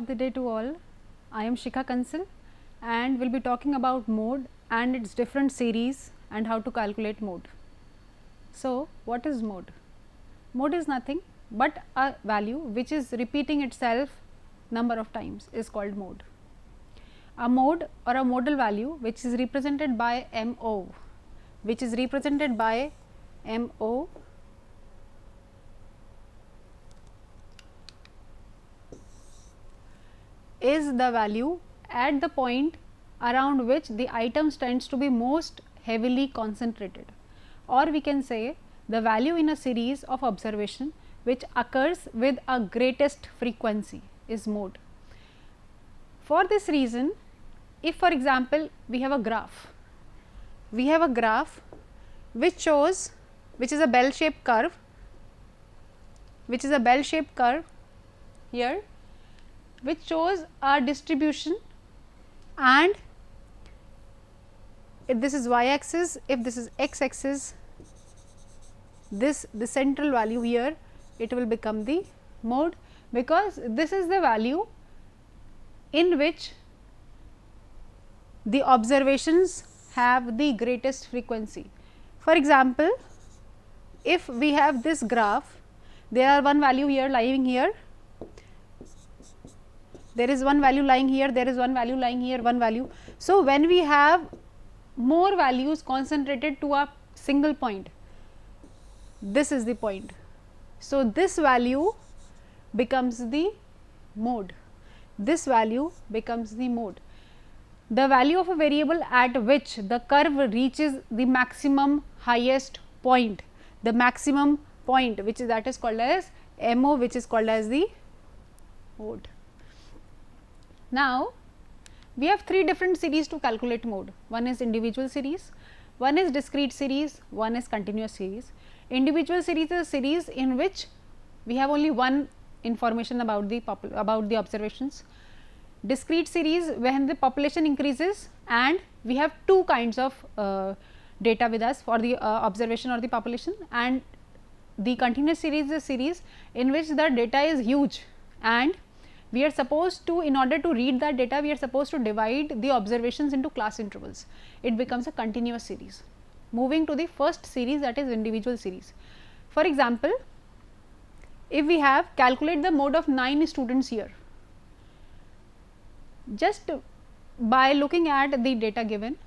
the day to all. I am Shikha Kansal and will be talking about mode and its different series and how to calculate mode. So, what is mode? Mode is nothing but a value which is repeating itself number of times is called mode. A mode or a modal value which is represented by MO, which is represented by MO is the value at the point around which the items tends to be most heavily concentrated, or we can say the value in a series of observation which occurs with a greatest frequency is mode. For this reason, if for example, we have a graph which shows, which is a bell shaped curve, here, which shows a distribution, and if this is y axis, if this is x axis, the central value here, it will become the mode, because this is the value in which the observations have the greatest frequency. For example, if we have this graph, there are one value here lying here, there is one value lying here, there is one value lying here, one value. So, when we have more values concentrated to a single point, this is the point. So, this value becomes the mode, this value becomes the mode. The value of a variable at which the curve reaches the maximum highest point, the maximum point which is that is called as MO, which is called as the mode. Now, we have three different series to calculate mode. One is individual series, one is discrete series, one is continuous series. Individual series is a series in which we have only one information about the observations. Discrete series, when the population increases and we have two kinds of data with us for the observation or the population, and the continuous series is a series in which the data is huge and we are supposed to, in order to read that data, we are supposed to divide the observations into class intervals. It becomes a continuous series. Moving to the first series, that is individual series. For example, if we have calculate the mode of 9 students here, just by looking at the data given,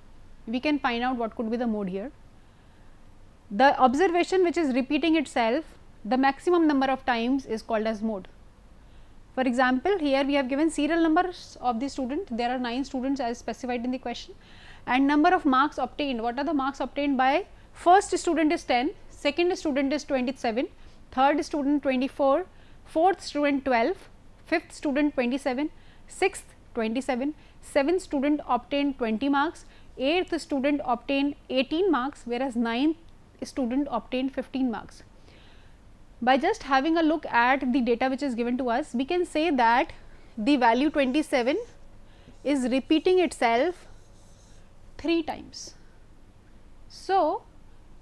we can find out what could be the mode here. The observation which is repeating itself the maximum number of times is called as mode. For example, here we have given serial numbers of the student, there are 9 students as specified in the question, and number of marks obtained. What are the marks obtained by first student is 10, second student is 27, third student 24, fourth student 12, fifth student 27, sixth 27, seventh student obtained 20 marks, eighth student obtained 18 marks, whereas ninth student obtained 15 marks. By just having a look at the data which is given to us, we can say that the value 27 is repeating itself 3 times. So,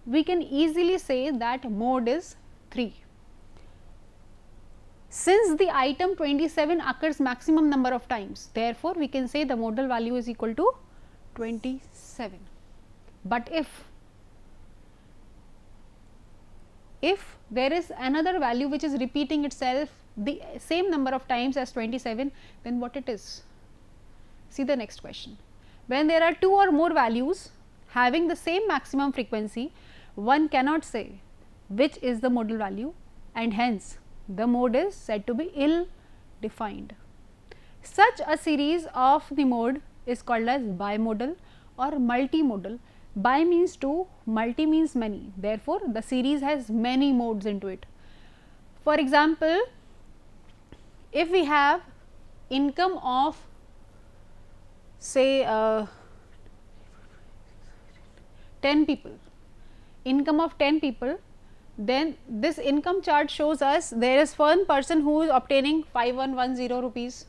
we can easily say that mode is 3. Since the item 27 occurs maximum number of times, therefore, we can say the modal value is equal to 27. But if there is another value which is repeating itself the same number of times as 27, then what it is? See the next question. When there are 2 or more values having the same maximum frequency, one cannot say which is the modal value, and hence the mode is said to be ill defined. Such a series of the mode is called as bimodal or multimodal. Bi means 2, multi means many, therefore, the series has many modes into it. For example, if we have income of say 10 people, then this income chart shows us there is one person who is obtaining 5110 rupees,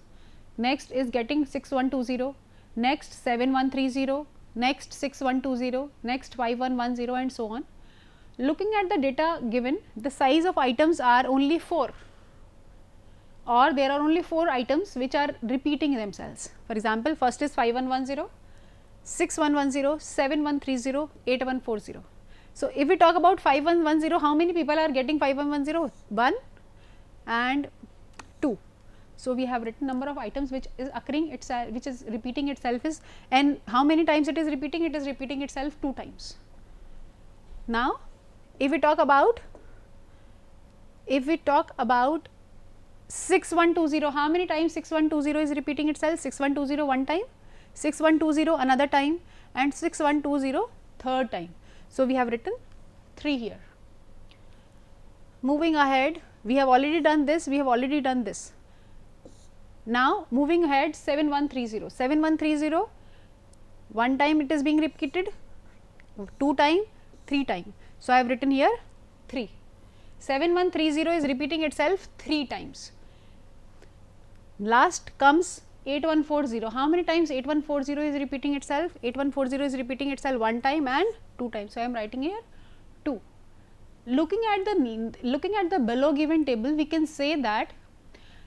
next is getting 6120, next 7130, next 6120, next 5110 and so on. Looking at the data given, the size of items are only 4. or there are only 4 items which are repeating themselves. For example, first is 5110, 6110, 7130, 8140. So, if we talk about 5110, how many people are getting 5110? 1 and 2. So, we have written number of items which is occurring itself, which is repeating itself is, and how many times it is repeating? It is repeating itself 2 times. Now, if we talk about 6120, how many times 6120 is repeating itself? 6120 one time, 6120 another time, and 6120 third time. So, we have written 3 here. Moving ahead, we have already done this, we have already done this. Now, moving ahead, 7130, 7130 one time it is being repeated, 2 time, 3 time. So, I have written here 3. 7130 is repeating itself 3 times. Last comes 8140. How many times 8140 is repeating itself? 8140 is repeating itself 1 time and 2 times. So, I am writing here 2. Looking at the below given table, we can say that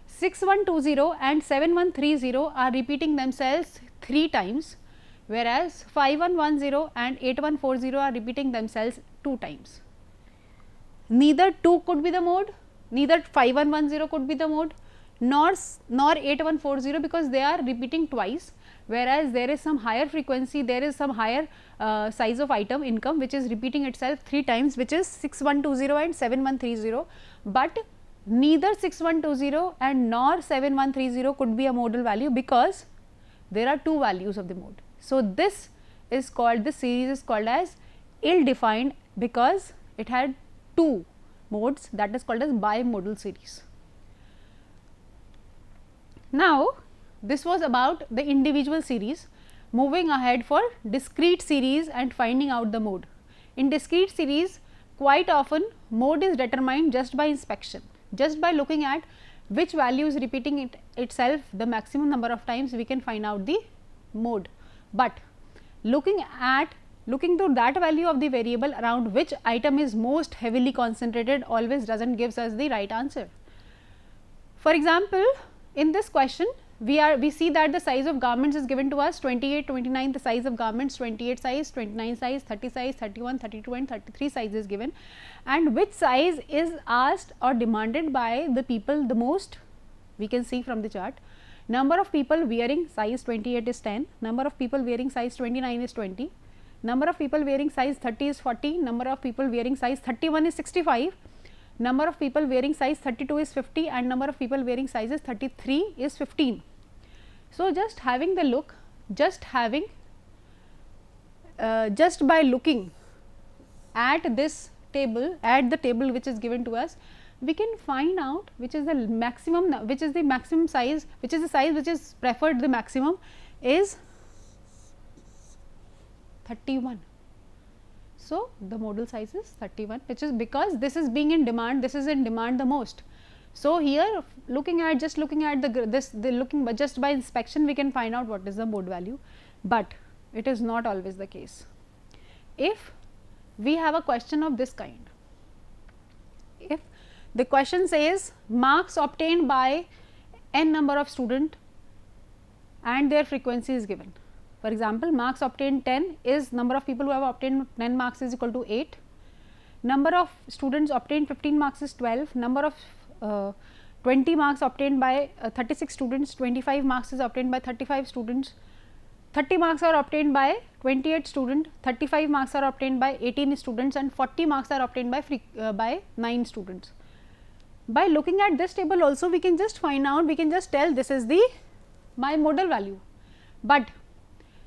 6120 and 7130 are repeating themselves 3 times, whereas 5110 and 8140 are repeating themselves 2 times. Neither 2 could be the mode, neither 5110 could be the mode, nor 8140, because they are repeating twice, whereas there is some higher frequency, there is some higher size of item income which is repeating itself 3 times, which is 6120 and 7130, but neither 6120 and nor 7130 could be a modal value, because there are 2 values of the mode. So, this series is called as ill defined, because it had 2 modes, that is called as bimodal series. Now, this was about the individual series. Moving ahead for discrete series and finding out the mode. In discrete series, quite often mode is determined just by inspection, just by looking at which value is repeating itself the maximum number of times, we can find out the mode. But looking to that value of the variable around which item is most heavily concentrated always does not gives us the right answer. For example, in this question we see that the size of garments is given to us 28, 29, the size of garments 28 size, 29 size, 30 size, 31, 32 and 33 size is given, and which size is asked or demanded by the people the most, we can see from the chart. Number of people wearing size 28 is 10, number of people wearing size 29 is 20, number of people wearing size 30 is 40, number of people wearing size 31 is 65, number of people wearing size 32 is 50, and number of people wearing sizes 33 is 15. So, just having the look, just by looking at this table, at the table which is given to us, we can find out which is the maximum, which is the maximum size, which is the size which is preferred the maximum is 31. So, the modal size is 31, which is because this is being in demand, this is in demand the most. So, here just looking at just by inspection we can find out what is the mode value, but it is not always the case. If we have a question of this kind, if the question says marks obtained by n number of student and their frequency is given. For example, marks obtained 10 is number of people who have obtained 10 marks is equal to 8, number of students obtained 15 marks is 12, number of 20 marks obtained by 36 students, 25 marks is obtained by 35 students, 30 marks are obtained by 28 students, 35 marks are obtained by 18 students and 40 marks are obtained by 9 students. By looking at this table also we can just find out, we can just tell this is my modal value, but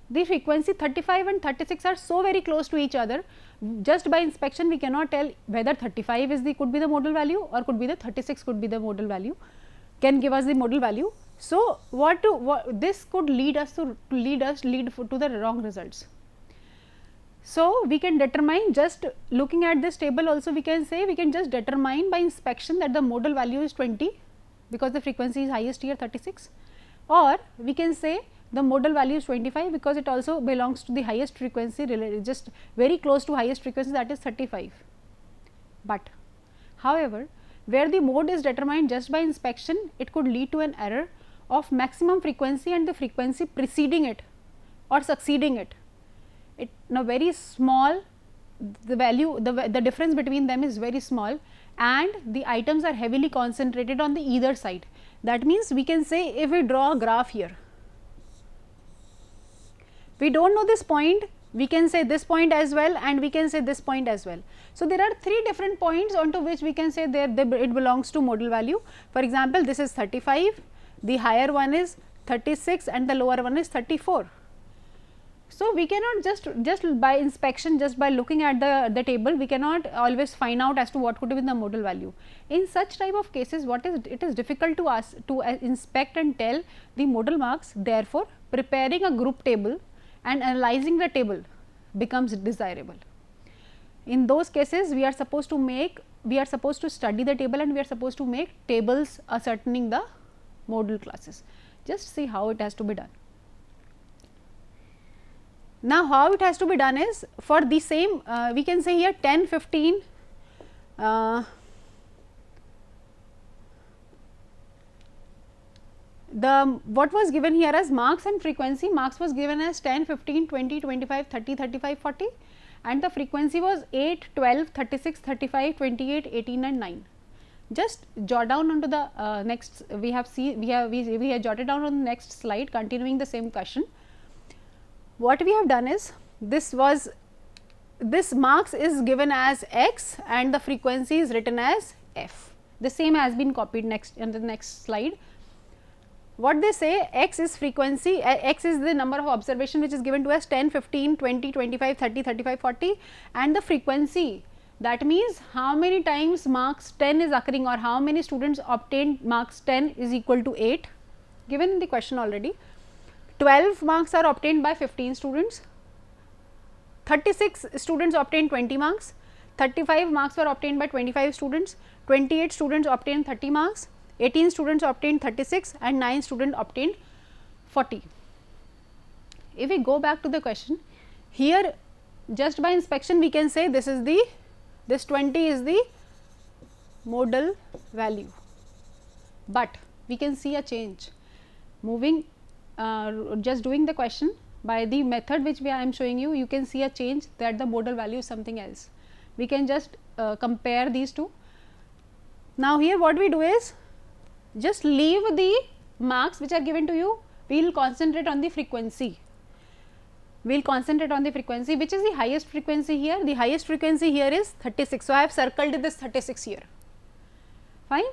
the frequency 35 and 36 are so very close to each other, just by inspection we cannot tell whether 35 could be the modal value or could be the 36 could be the modal value, can give us the modal value. So, this could lead to the wrong results. So, we can determine, just looking at this table also we can say, we can just determine by inspection that the modal value is 20 because the frequency is highest here 36, or we can say the modal value is 25 because it also belongs to the highest frequency, just very close to highest frequency, that is 35. But however, where the mode is determined just by inspection, it could lead to an error of maximum frequency and the frequency preceding it or succeeding it. It now very small, the value, the difference between them is very small, and the items are heavily concentrated on the either side. That means we can say, if we draw a graph here, we do not know this point, we can say this point as well, and we can say this point as well. So, there are 3 different points onto which we can say it belongs to modal value. For example, this is 35, the higher one is 36 and the lower one is 34. So, we cannot just by inspection, just by looking at the table, we cannot always find out as to what could be the modal value. In such type of cases, it is difficult to us to inspect and tell the modal marks. Therefore, preparing a group table and analyzing the table becomes desirable. In those cases, we are supposed to study the table, and we are supposed to make tables ascertaining the modal classes. Just see how it has to be done. Now, how it has to be done is, for the same we can say here 10, 15, what was given here as marks and frequency, marks was given as 10, 15, 20, 25, 30, 35, 40, and the frequency was 8, 12, 36, 35, 28, 18 and 9. Just jot down onto the next, we have jotted down on the next slide, continuing the same question. What we have done is, this marks is given as x and the frequency is written as f. The same has been copied next in the next slide. What they say, x is frequency, x is the number of observation which is given to us 10, 15, 20, 25, 30, 35, 40, and the frequency, that means how many times marks 10 is occurring or how many students obtained marks 10 is equal to 8, given in the question already. 12 marks are obtained by 15 students, 36 students obtained 20 marks, 35 marks were obtained by 25 students, 28 students obtained 30 marks, 18 students obtained 36 and 9 students obtained 40. If we go back to the question, here just by inspection we can say this 20 is the modal value, but we can see a change moving just doing the question by the method which I am showing you, you can see a change that the modal value is something else. We can just compare these two. Now, here what we do is just leave the marks which are given to you, we will concentrate on the frequency. We will concentrate on the frequency, which is the highest frequency here. The highest frequency here is 36. So, I have circled this 36 here. Fine.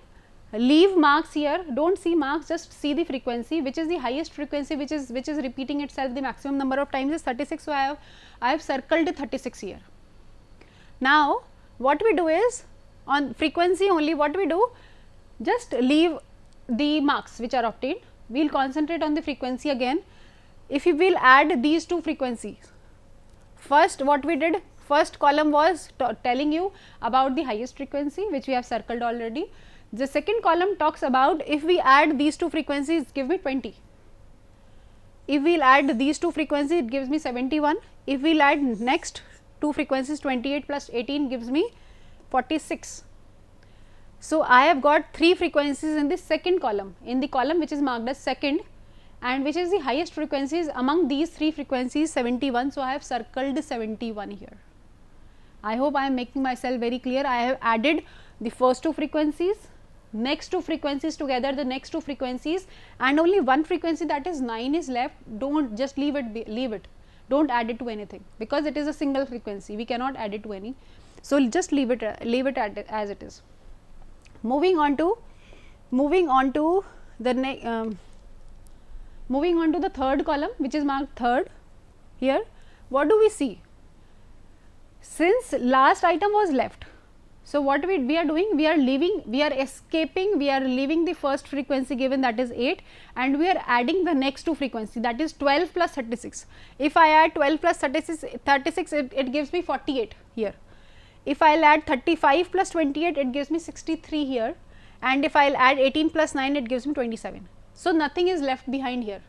Leave marks here, do not see marks, just see the frequency, which is the highest frequency, which is repeating itself the maximum number of times is 36. So, I have circled 36 here. Now, what we do is, on frequency only, what we do, just leave the marks which are obtained, we will concentrate on the frequency again. If we will add these two frequencies, first what we did, first column was telling you about the highest frequency which we have circled already. The second column talks about, if we add these two frequencies, give me 20. If we will add these two frequencies, it gives me 71. If we will add next two frequencies, 28 plus 18 gives me 46. So, I have got 3 frequencies in this second column, in the column which is marked as second, and which is the highest frequencies among these 3 frequencies 71. So, I have circled 71 here. I hope I am making myself very clear. I have added the first 2 frequencies, next 2 frequencies together, the next 2 frequencies, and only one frequency, that is 9 is left. Do not just leave it, do not add it to anything, because it is a single frequency, we cannot add it to any. So, just leave it as it is. Moving on to the third column, which is marked third. Here what do we see? Since last item was left, so what we are doing, we are leaving the first frequency given, that is 8, and we are adding the next 2 frequency, that is 12 plus 36. If I add 12 plus 36 it gives me 48 here. If I will add 35 plus 28, it gives me 63 here, and if I will add 18 plus 9, it gives me 27. So, nothing is left behind here.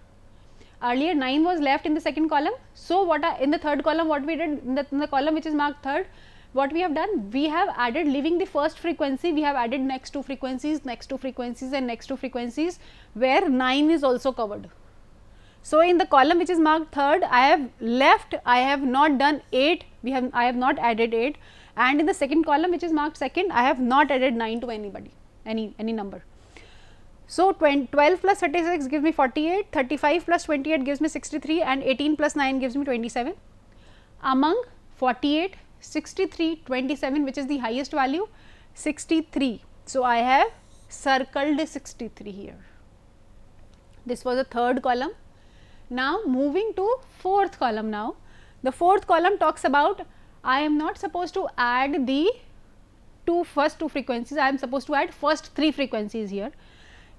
Earlier 9 was left in the second column. So, in the third column, what we did, in the column which is marked third, what we have done, we have added, leaving the first frequency, we have added next two frequencies, next two frequencies and next two frequencies, where 9 is also covered. So, in the column which is marked third, I have left, I have not done 8, I have not added 8, and in the second column which is marked second, I have not added 9 to anybody, any number. So, 12 plus 36 gives me 48, 35 plus 28 gives me 63, and 18 plus 9 gives me 27. Among 48, 63, 27, which is the highest value? 63. So, I have circled 63 here. This was the third column. Now, moving to fourth column now. The fourth column talks about, I am not supposed to add the first two frequencies, I am supposed to add first three frequencies here.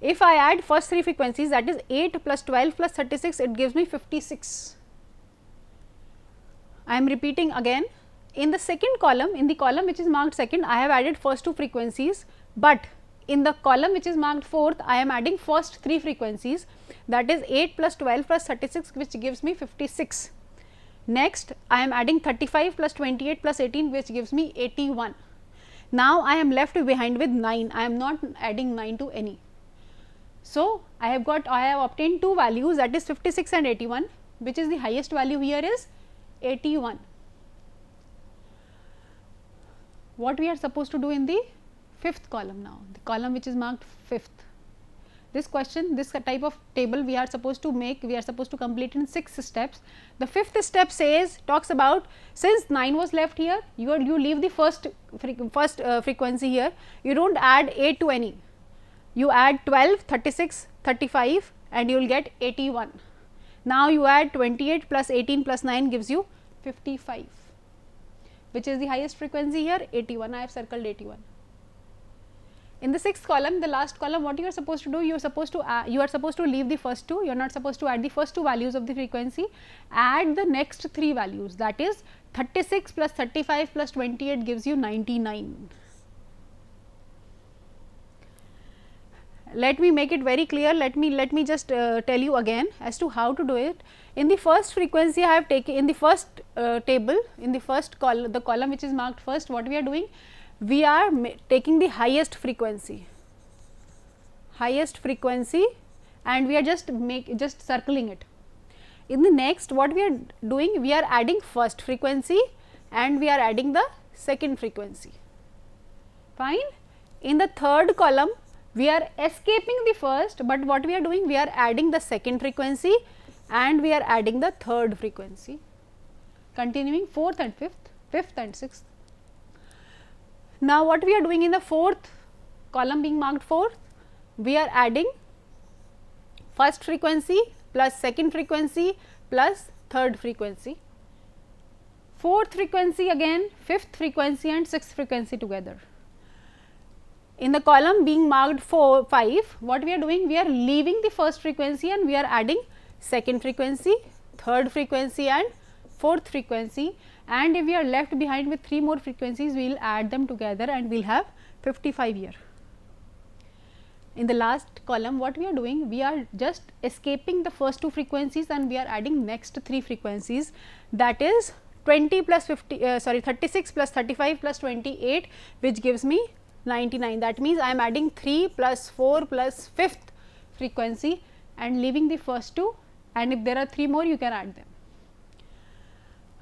If I add first three frequencies, that is 8 plus 12 plus 36, it gives me 56. I am repeating again. In the second column, in the column which is marked second, I have added first two frequencies, but in the column which is marked fourth, I am adding first three frequencies, that is 8 plus 12 plus 36, which gives me 56. Next, I am adding 35 plus 28 plus 18, which gives me 81. Now, I am left behind with 9, I am not adding 9 to any. So, I have obtained two values, that is 56 and 81, which is the highest value here is 81. What we are supposed to do in the fifth column now, the column which is marked fifth. This question, this type of table we are supposed to make, we are supposed to complete in 6 steps. The fifth step talks about, since 9 was left here, you leave the first frequency here, you do not add 8 to any, you add 12, 36, 35 and you will get 81. Now, you add 28 plus 18 plus 9 gives you 55, which is the highest frequency here, 81, I have circled 81. In the sixth column, the last column, what you are supposed to do, you are supposed to leave the first two, you are not supposed to add the first two values of the frequency, add the next three values, that is 36 plus 35 plus 28 gives you 99. Let me make it very clear, let me just tell you again as to how to do it. In the first frequency, I have taken, in the first table, in the first column, the column which is marked first, what we are doing? We are taking the highest frequency and we are just circling it. In the next, what we are doing? We are adding first frequency and we are adding the second frequency. Fine. In the third column, we are escaping the first, but what we are doing? We are adding the second frequency and we are adding the third frequency, continuing fourth and fifth and sixth. Now, what we are doing in the fourth column being marked fourth, we are adding first frequency plus second frequency plus third frequency, fourth frequency again, fifth frequency and sixth frequency together. In the column being marked 5, what we are doing? We are leaving the first frequency and we are adding second frequency, third frequency and fourth frequency, and if we are left behind with 3 more frequencies, we will add them together and we will have 55 here. In the last column, what we are doing? We are just escaping the first two frequencies and we are adding next 3 frequencies, that is 20 plus 36 plus 35 plus 28, which gives me 99. That means, I am adding 3 plus 4 plus 5th frequency and leaving the first two, and if there are 3 more, you can add them.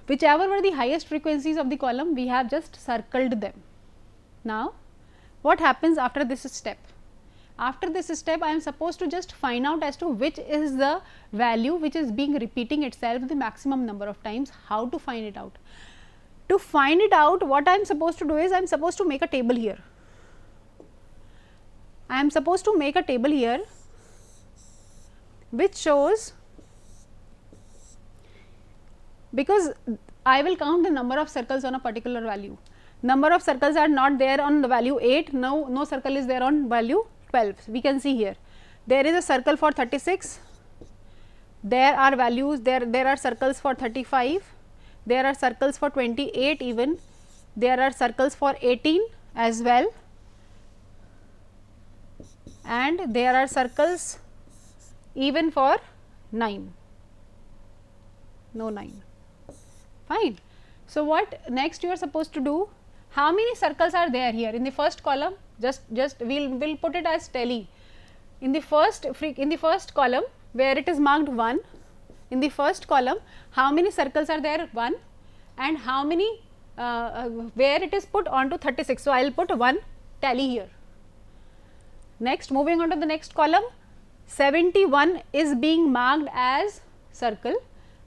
Whichever were the highest frequencies of the column, we have just circled them. Now, what happens after this step? After this step, I am supposed to just find out as to which is the value which is being repeating itself the maximum number of times. How to find it out? To find it out, what I am supposed to do is, I am supposed to make a table here. I am supposed to make a table here which shows, because I will count the number of circles on a particular value. Number of circles are not there on the value 8, no circle is there on value 12. We can see here, there is a circle for 36, there are values, there are circles for 35, there are circles for 28 even, there are circles for 18 as well, and there are circles even for 9, no 9. Fine. So, what next you are supposed to do? how many circles are there here in the first column? Just we'll put it as tally. In the first column where it is marked 1, in the first column how many circles are there? 1, and how many where it is put onto 36. So, I will put 1 tally here. Next, moving on to the next column, 71 is being marked as circle,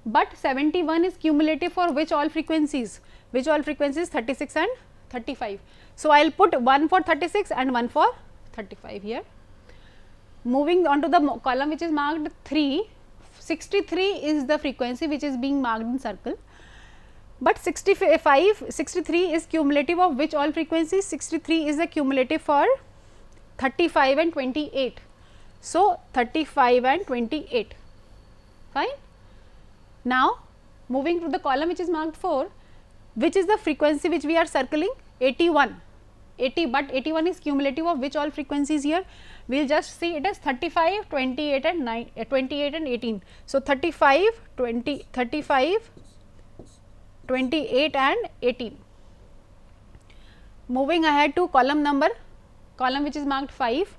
but 71 is cumulative for which all frequencies? Which all frequencies? 36 and 35. So, I will put 1 for 36 and 1 for 35 here. Moving on to the column which is marked 3, 63 is the frequency which is being marked in circle, but 63 is cumulative of which all frequencies? 63 is the cumulative for 35 and 28. So, 35 and 28, fine. Now, moving to the column which is marked 4, which is the frequency which we are circling? 81. 80, but 81 is cumulative of which all frequencies here? We will just see it as 35, 28 and 28 and 18. So, 35, 35, 28 and 18. Moving ahead to column which is marked 5,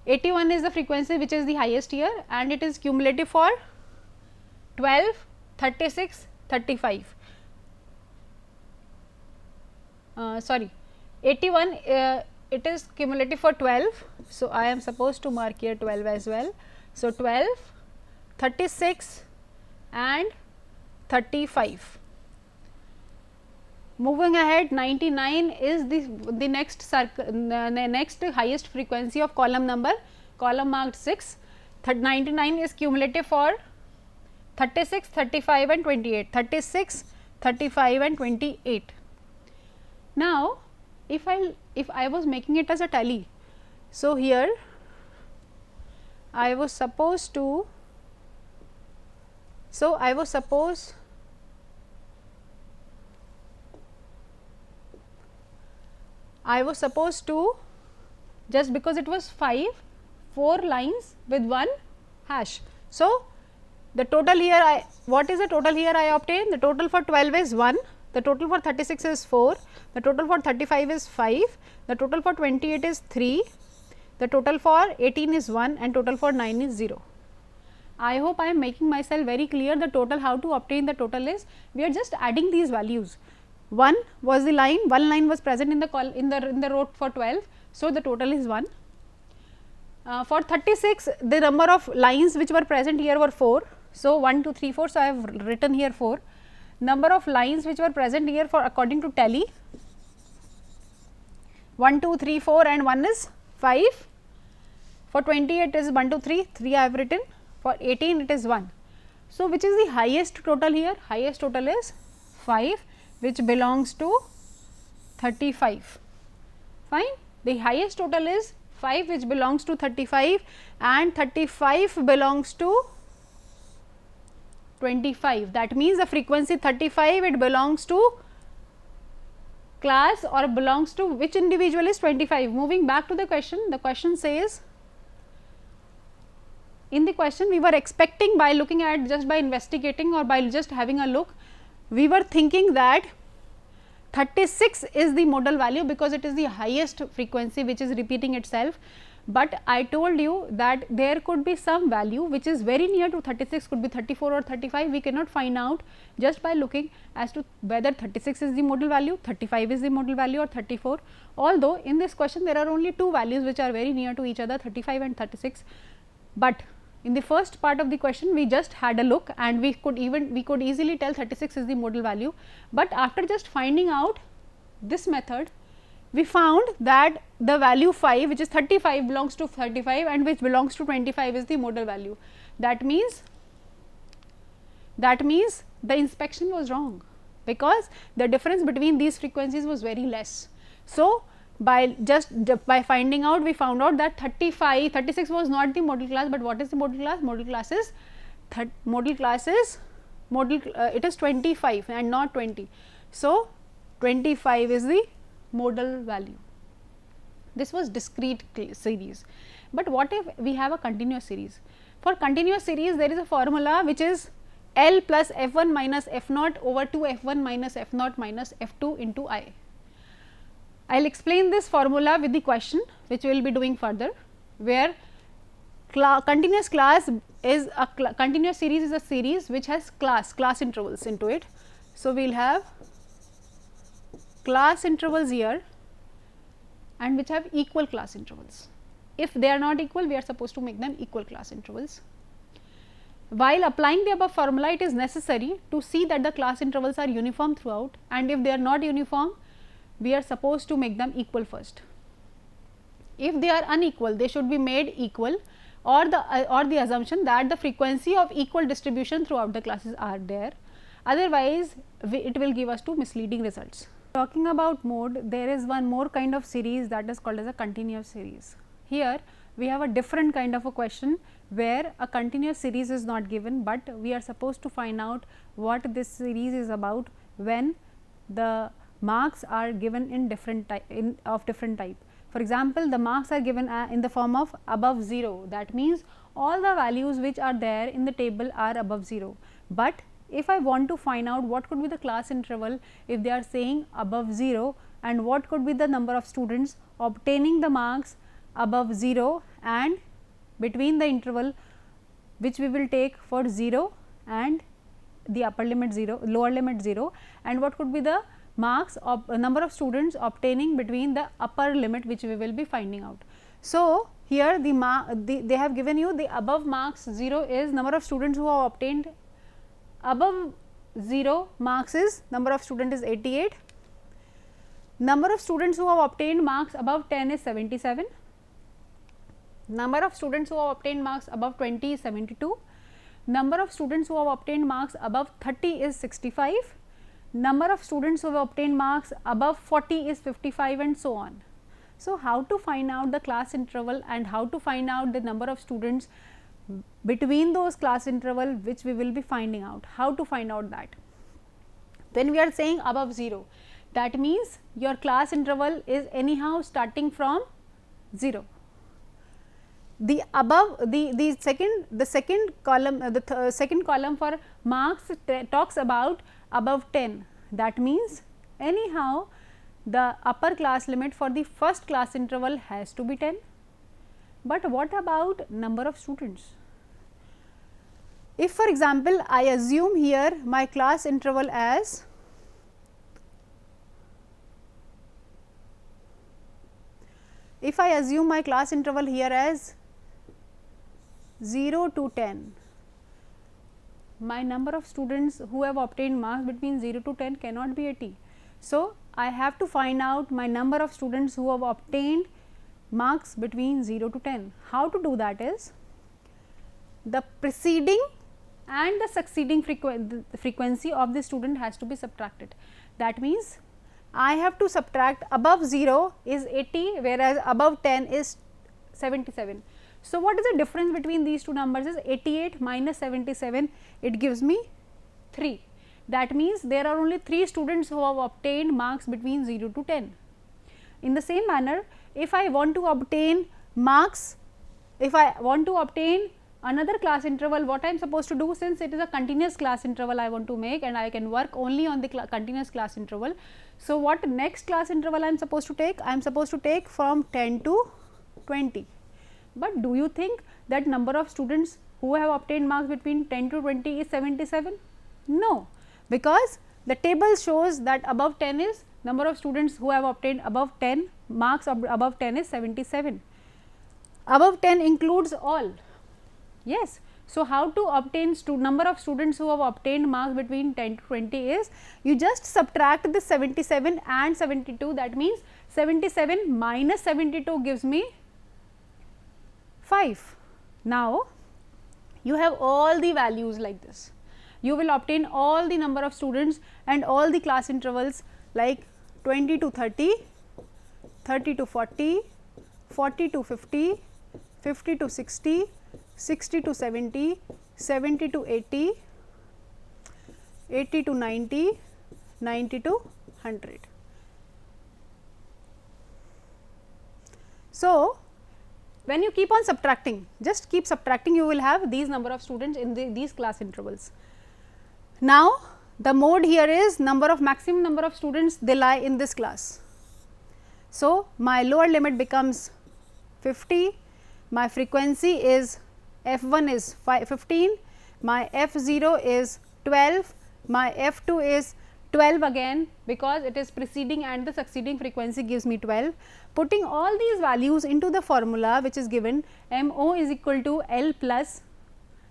81 is the frequency which is the highest here, and it is cumulative for 12, 36, 35. 81 it is cumulative for 12. So, I am supposed to mark here 12 as well. So, 12, 36 and 35. Moving ahead, 99 is the next circle, next highest frequency of column marked 6. 99 is cumulative for 36, 35 and 28. 36, 35 and 28. Now, if I was making it as a tally, so here I was supposed to, just because it was 4 lines with 1 hash. So, the total here what is the total here I obtained? The total for 12 is 1, the total for 36 is 4, the total for 35 is 5, the total for 28 is 3, the total for 18 is 1 and total for 9 is 0. I hope I am making myself very clear. The total, how to obtain the total is, we are just adding these values. 1 was the line, 1 line was present in the row for 12. So, the total is 1. For 36, the number of lines which were present here were 4. So, 1, 2, 3, 4. So, I have written here 4. Number of lines which were present here for according to tally, 1, 2, 3, 4 and 1 is 5. For 28 is 1, 2, 3, 3 I have written. For 18 it is 1. So, which is the highest total here? Highest total is 5, which belongs to 35, fine. The highest total is 5 which belongs to 35 and 35 belongs to 25. That means, the frequency 35 it belongs to class or belongs to which individual is 25. Moving back to the question says, in the question we were expecting by looking at, just by investigating or by just having a look, we were thinking that 36 is the modal value because it is the highest frequency which is repeating itself, but I told you that there could be some value which is very near to 36, could be 34 or 35. We cannot find out just by looking as to whether 36 is the modal value, 35 is the modal value or 34, although in this question there are only 2 values which are very near to each other, 35 and 36, but in the first part of the question we just had a look and we could easily tell 36 is the modal value, but after just finding out this method we found that the value 5 which is 35 belongs to 35 and which belongs to 25 is the modal value. That means the inspection was wrong because the difference between these frequencies was very less. So, by finding out, we found out that 36 was not the modal class, but what is the modal class? Modal class is it is 25 and not 20. So, 25 is the modal value. This was discrete series, but what if we have a continuous series? For continuous series there is a formula which is L plus F1 minus F0 over 2 F1 minus F0 minus F2 into I. I will explain this formula with the question which we will be doing further, where continuous class is a continuous series is a series which has class intervals into it. So, we will have class intervals here and which have equal class intervals. If they are not equal, we are supposed to make them equal class intervals. While applying the above formula, it is necessary to see that the class intervals are uniform throughout, and if they are not uniform, we are supposed to make them equal first. If they are unequal, they should be made equal, or the assumption that the frequency of equal distribution throughout the classes are there. Otherwise, it will give us to misleading results. Talking about mode, there is one more kind of series that is called as a continuous series. Here we have a different kind of a question where a continuous series is not given, but we are supposed to find out what this series is about when the marks are given in different type. For example, the marks are given in the form of above 0, that means all the values which are there in the table are above 0. But if I want to find out what could be the class interval if they are saying above 0, and what could be the number of students obtaining the marks above 0 and between the interval which we will take for 0 and the upper limit 0, lower limit 0, and what could be the marks of number of students obtaining between the upper limit which we will be finding out. So, here they have given you the above marks 0 is number of students who have obtained above 0 marks is number of students is 88, number of students who have obtained marks above 10 is 77, number of students who have obtained marks above 20 is 72, number of students who have obtained marks above 30 is 65, number of students who have obtained marks above 40 is 55, and so on. So, how to find out the class interval and how to find out the number of students between those class interval which we will be finding out, how to find out that. When we are saying above 0, that means your class interval is anyhow starting from 0. The above the second column second column for marks talks about above 10, that means anyhow the upper class limit for the first class interval has to be 10. But what about number of students? If for example, I assume here my class interval as if I assume my class interval here as 0 to 10, my number of students who have obtained marks between 0 to 10 cannot be 80. So, I have to find out my number of students who have obtained marks between 0 to 10. How to do that is, the preceding and the succeeding frequency of the student has to be subtracted. That means, I have to subtract above 0 is 80, whereas above 10 is 77. So, what is the difference between these two numbers is 88 minus 77, it gives me 3. That means, there are only 3 students who have obtained marks between 0 to 10. In the same manner, if I want to obtain marks, if I want to obtain another class interval, what I am supposed to do, since it is a continuous class interval I want to make and I can work only on the continuous class interval. So, what next class interval I am supposed to take? I am supposed to take from 10 to 20. But do you think that number of students who have obtained marks between 10 to 20 is 77? No, because the table shows that above 10 is number of students who have obtained above 10 marks above 10 is 77. Above 10 includes all. Yes. So, how to obtain number of students who have obtained marks between 10 to 20 is, you just subtract the 77 and 72, that means 77 minus 72 gives me 5. Now, you have all the values like this. You will obtain all the number of students and all the class intervals like 20 to 30, 30 to 40, 40 to 50, 50 to 60, 60 to 70, 70 to 80, 80 to 90, 90 to 100. So, when you keep on subtracting, just keep subtracting, you will have these number of students in these class intervals. Now, the mode here is maximum number of students, they lie in this class. So, my lower limit becomes 50, my frequency is f1 is 15, my f0 is 12, my f2 is 12 again because it is preceding and the succeeding frequency gives me 12. Putting all these values into the formula which is given, MO is equal to L plus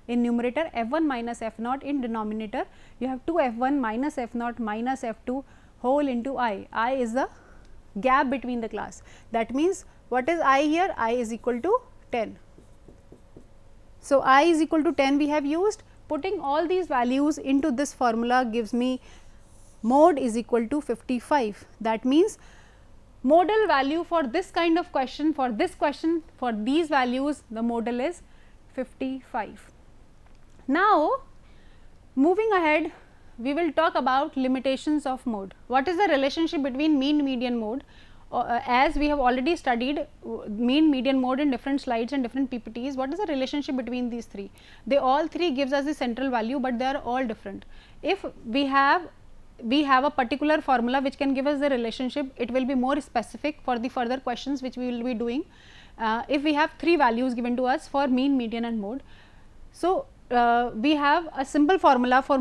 in numerator, f1 minus f0 in denominator, you have 2 f1 minus f0 minus f2 whole into I is the gap between the class. That means, what is I here? I is equal to 10. So, I is equal to 10 we have used. Putting all these values into this formula gives me mode is equal to 55. That means, modal value for this kind of question, for this question, for these values, the modal is 55. Now, moving ahead, we will talk about limitations of mode. What is the relationship between mean, median, mode? As we have already studied mean, median, mode in different slides and different PPTs, what is the relationship between these three? They all three gives us the central value, but they are all different. If we have a particular formula which can give us the relationship, it will be more specific for the further questions which we will be doing. If we have three values given to us for mean, median and mode. So, we have a simple formula for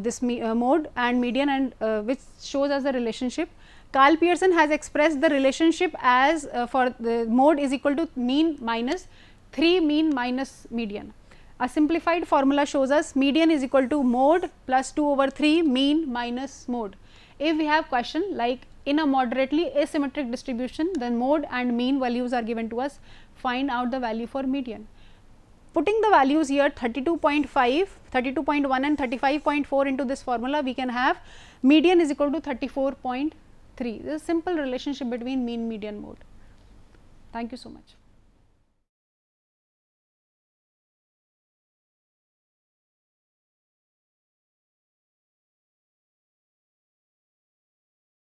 this mode and median and which shows us the relationship. Karl Pearson has expressed the relationship as for the mode is equal to mean minus 3 mean minus median. A simplified formula shows us median is equal to mode plus 2 over 3 mean minus mode. If we have question like in a moderately asymmetric distribution, then mode and mean values are given to us, find out the value for median. Putting the values here 32.5, 32.1 and 35.4 into this formula, we can have median is equal to 34.3. This is a simple relationship between mean, median, mode. Thank you so much.